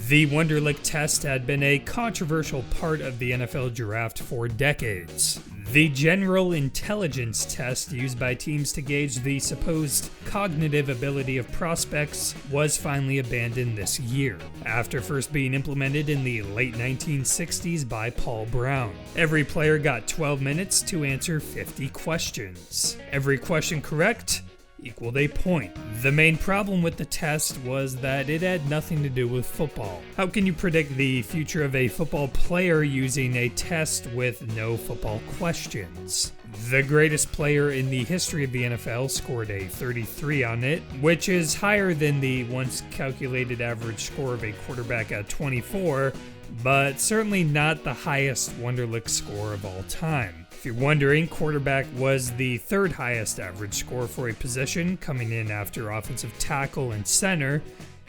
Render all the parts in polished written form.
The Wonderlic test had been a controversial part of the NFL draft for decades. The general intelligence test used by teams to gauge the supposed cognitive ability of prospects was finally abandoned this year, after first being implemented in the late 1960s by Paul Brown. Every player got 12 minutes to answer 50 questions. Every question correct equaled a point. The main problem with the test was that it had nothing to do with football. How can you predict the future of a football player using a test with no football questions? The greatest player in the history of the NFL scored a 33 on it, which is higher than the once calculated average score of a quarterback at 24, but certainly not the highest Wonderlic score of all time. If you're wondering, quarterback was the third highest average score for a position, coming in after offensive tackle and center.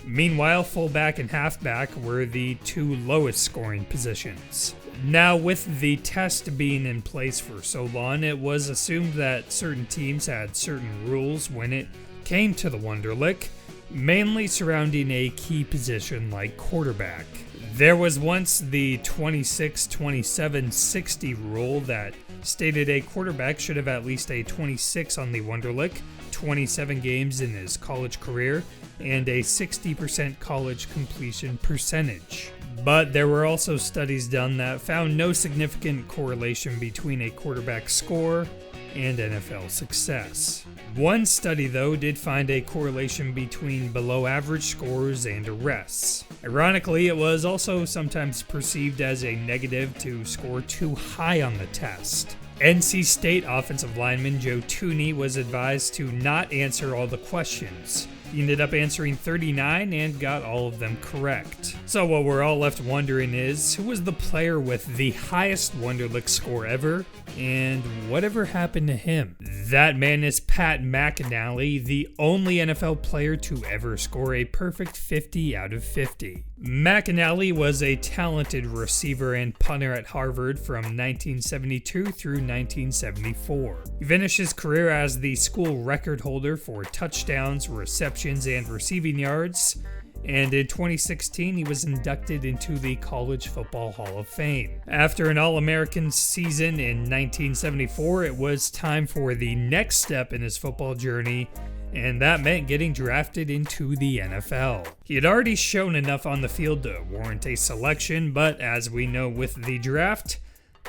Meanwhile, fullback and halfback were the two lowest scoring positions. Now, with the test being in place for so long, it was assumed that certain teams had certain rules when it came to the Wonderlic, mainly surrounding a key position like quarterback. There was once the 26-27-60 rule that stated a quarterback should have at least a 26 on the Wonderlic, 27 games in his college career, and a 60% college completion percentage. But there were also studies done that found no significant correlation between a quarterback's score and NFL success. One study, though, did find a correlation between below-average scores and arrests. Ironically, it was also sometimes perceived as a negative to score too high on the test. NC State offensive lineman Joe Tooney was advised to not answer all the questions. He ended up answering 39 and got all of them correct. So what we're all left wondering is, who was the player with the highest Wonderlic score ever, and whatever happened to him? That man is Pat McInally, the only NFL player to ever score a perfect 50 out of 50. McInally was a talented receiver and punter at Harvard from 1972 through 1974. He finished his career as the school record holder for touchdowns, receptions, and receiving yards, and in 2016 he was inducted into the College Football Hall of Fame. After an All-American season in 1974, it was time for the next step in his football journey, and that meant getting drafted into the NFL. He had already shown enough on the field to warrant a selection, but as we know with the draft,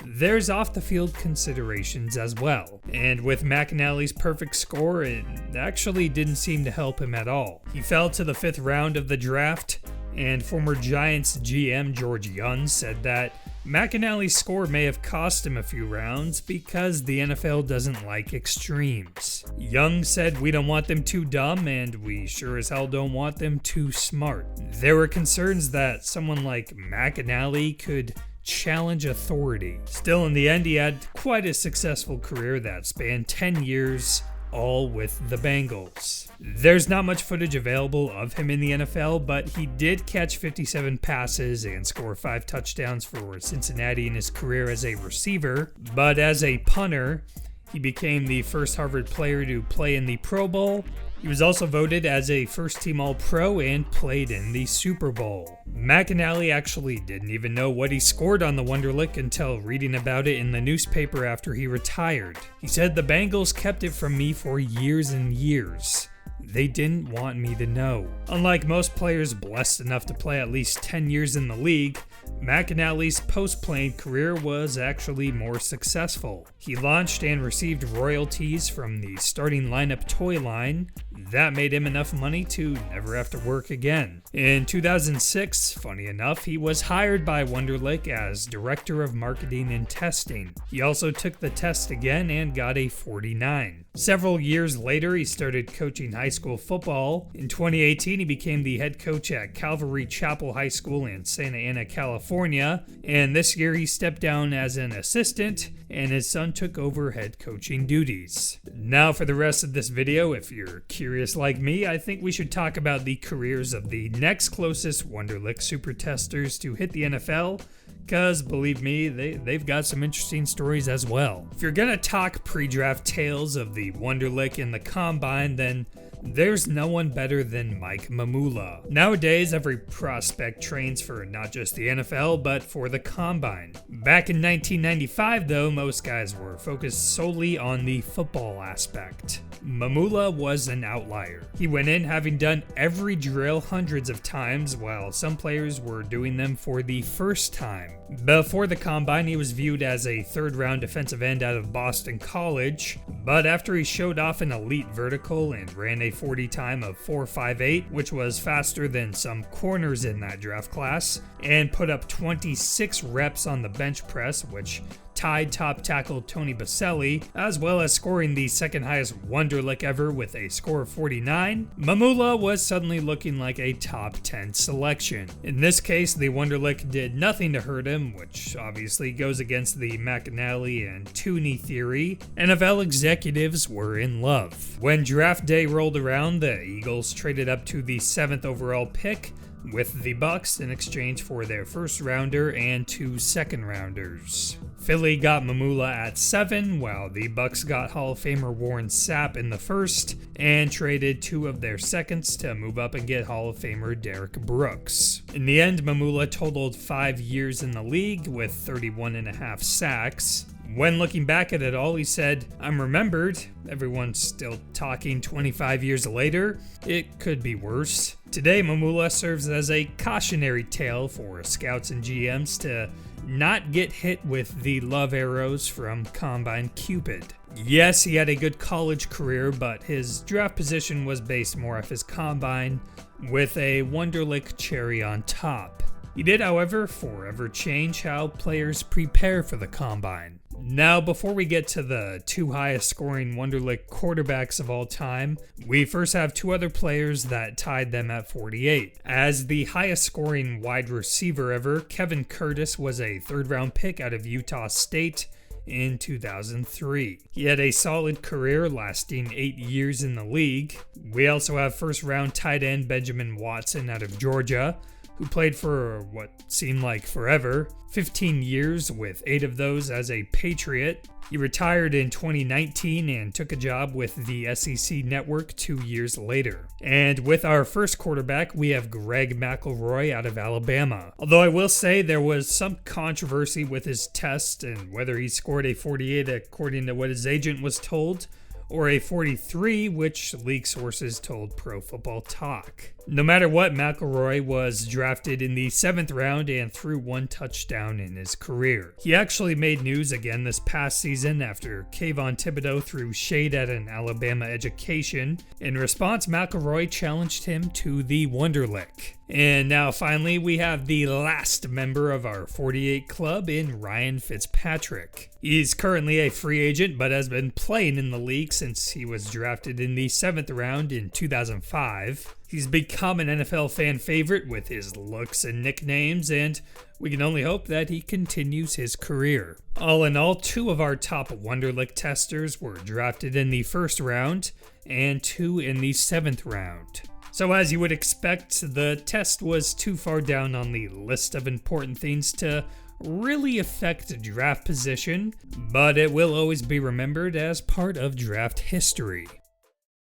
there's off-the-field considerations as well. And with McInally's perfect score, it actually didn't seem to help him at all. He fell to the 5th round of the draft, and former Giants GM George Young said that McInally's score may have cost him a few rounds because the NFL doesn't like extremes. Young said, "We don't want them too dumb, and we sure as hell don't want them too smart." There were concerns that someone like McInally could challenge authority. Still, in the end, he had quite a successful career that spanned 10 years, all with the Bengals. There's not much footage available of him in the NFL, but he did catch 57 passes and score 5 touchdowns for Cincinnati in his career as a receiver. But as a punter, he became the first Harvard player to play in the Pro Bowl. He was also voted as a first-team All-Pro and played in the Super Bowl. McInally actually didn't even know what he scored on the Wonderlic until reading about it in the newspaper after he retired. He said, "The Bengals kept it from me for years and years. They didn't want me to know." Unlike most players blessed enough to play at least 10 years in the league, McInally's post-playing career was actually more successful. He launched and received royalties from the starting lineup toy line. That made him enough money to never have to work again. In 2006, funny enough, he was hired by Wonderlic as Director of Marketing and Testing. He also took the test again and got a 49. Several years later, he started coaching high school football. In 2018, he became the head coach at Calvary Chapel High School in Santa Ana, California, and this year he stepped down as an assistant, and his son took over head coaching duties. Now for the rest of this video, if you're curious like me, I think we should talk about the careers of the next closest Wonderlic super testers to hit the NFL, because believe me, they've got some interesting stories as well. If you're gonna talk pre-draft tales of the Wonderlic and the Combine, then there's no one better than Mike Mamula. Nowadays, every prospect trains for not just the NFL, but for the Combine. Back in 1995, though, most guys were focused solely on the football aspect. Mamula was an outlier. He went in having done every drill hundreds of times, while some players were doing them for the first time. Before the Combine, he was viewed as a third-round defensive end out of Boston College, but after he showed off an elite vertical and ran a 40 time of 4.58, which was faster than some corners in that draft class, and put up 26 reps on the bench press, which tied top tackle Tony Baselli, as well as scoring the second highest Wonderlic ever with a score of 49, Mamula was suddenly looking like a top 10 selection. In this case, the Wonderlic did nothing to hurt him, which obviously goes against the McAnally and Tooney theory. NFL executives were in love. When draft day rolled around, the Eagles traded up to the 7th overall pick with the Bucks in exchange for their first rounder and 2 second rounders. Philly got Mamula at 7, while the Bucks got Hall of Famer Warren Sapp in the first, and traded 2 of their seconds to move up and get Hall of Famer Derrick Brooks. In the end, Mamula totaled 5 years in the league with 31.5 sacks. When looking back at it all, he said, "I'm remembered. Everyone's still talking 25 years later. It could be worse." Today, Mamula serves as a cautionary tale for scouts and GMs to not get hit with the love arrows from Combine Cupid. Yes, he had a good college career, but his draft position was based more off his Combine, with a Wonderlic cherry on top. He did, however, forever change how players prepare for the Combine. Now, before we get to the 2 highest scoring Wonderlic quarterbacks of all time, we first have 2 other players that tied them at 48. As the highest scoring wide receiver ever, Kevin Curtis was a 3rd round pick out of Utah State in 2003. He had a solid career lasting 8 years in the league. We also have 1st round tight end Benjamin Watson out of Georgia, who played for what seemed like forever, 15 years, with 8 of those as a Patriot. He retired in 2019 and took a job with the SEC Network 2 years later. And with our first quarterback, we have Greg McElroy out of Alabama. Although I will say there was some controversy with his test and whether he scored a 48 according to what his agent was told, or a 43, which league sources told Pro Football Talk. No matter what, McElroy was drafted in the 7th round and threw 1 touchdown in his career. He actually made news again this past season after Kayvon Thibodeau threw shade at an Alabama education. In response, McElroy challenged him to the Wonderlic. And now finally, we have the last member of our 48 club in Ryan Fitzpatrick. He's currently a free agent, but has been playing in the league since he was drafted in the 7th round in 2005. He's become an NFL fan favorite with his looks and nicknames, and we can only hope that he continues his career. All in all, 2 of our top Wonderlic testers were drafted in the 1st round, and 2 in the 7th round. So as you would expect, the test was too far down on the list of important things to really affect draft position, but it will always be remembered as part of draft history.